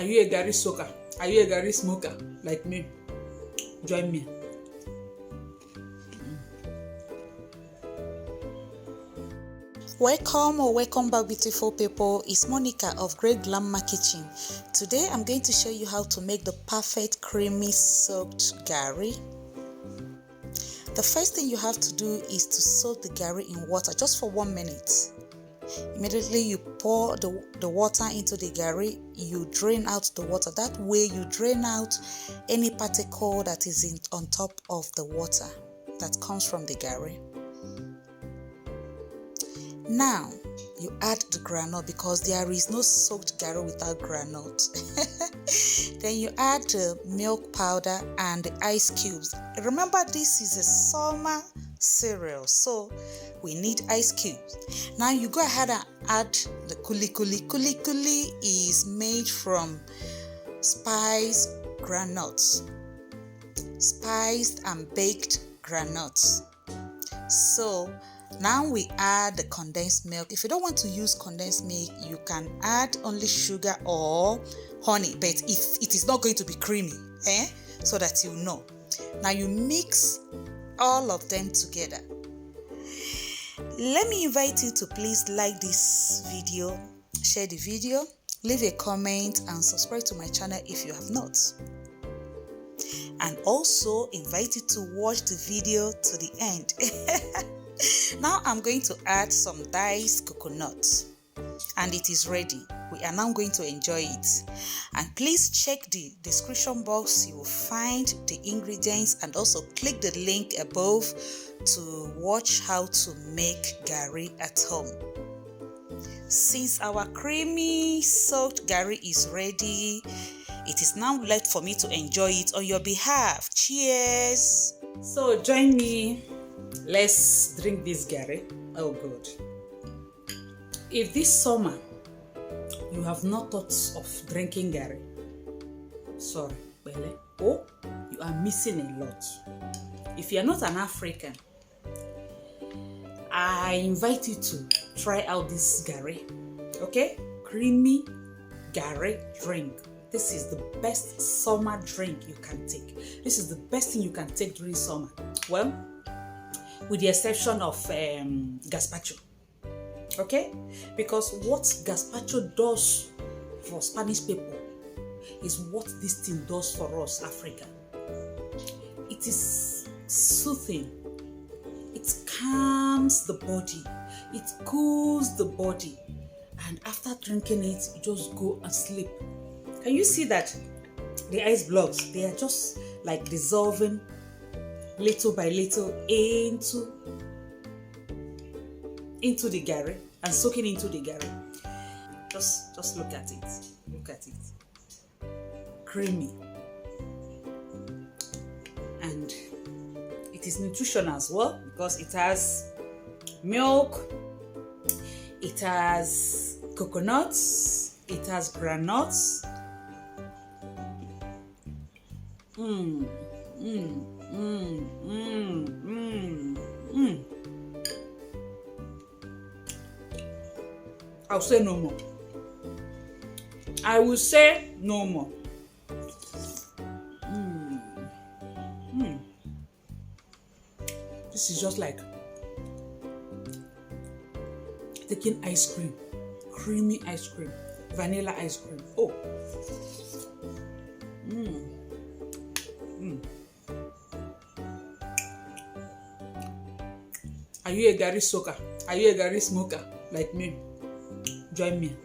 Are you a Garri soaker? Are you a Garri smoker like me? Join me. Welcome back, beautiful people. It's Monica of Greyglamma Kitchen. Today I'm going to show you how to make the perfect creamy soaked Garri. The first thing you have to do is to soak the Garri in water just for 1 minute. Immediately you pour the water into the Garri, you drain out the water. That way you drain out any particle that is on top of the water that comes from the Garri. Now you add the groundnut because there is no soaked Garri without groundnut. Then you add the milk powder and the ice cubes. Remember, this is a summer cereal, so we need ice cubes. Now you go ahead and add the KULI. KULI is made from spiced groundnuts, spiced and baked groundnuts. So now we add the condensed milk. If you don't want to use condensed milk, you can add only sugar or honey, but it is not going to be creamy, so that you know. Now you mix all of them together. Let me invite you to please like this video, share the video, leave a comment and subscribe to my channel if you have not. And also invite you to watch the video to the end. Now I'm going to add some diced coconut and it is ready. We are now going to enjoy it. And please check the description box. You will find the ingredients and also click the link above to watch how to make Garri at home. Since our creamy soaked Garri is ready, it is now left for me to enjoy it on your behalf. Cheers! So join me. Let's drink this Garri. Oh God. If this summer you have not thought of drinking Garri, sorry, Bele. Oh, you are missing a lot. If you are not an African, I invite you to try out this Garri. Okay? Creamy Garri drink. This is the best summer drink you can take. This is the best thing you can take during summer. Well, with the exception of gazpacho. Okay? Because what gazpacho does for Spanish people is what this thing does for us, Africa. It is soothing. It calms the body. It cools the body. And after drinking it, you just go and sleep. Can you see that the ice blocks, they are just like dissolving little by little into the Garri and soaking into the Garri. Just look at it. Look at it. Creamy. And it is nutritional as well because it has milk, it has coconuts, it has groundnuts. I'll say no more. I will say no more. This is just like taking ice cream, creamy ice cream, vanilla ice cream. Oh. Are you a Garri soaker? Are you a Garri smoker like me? Join me.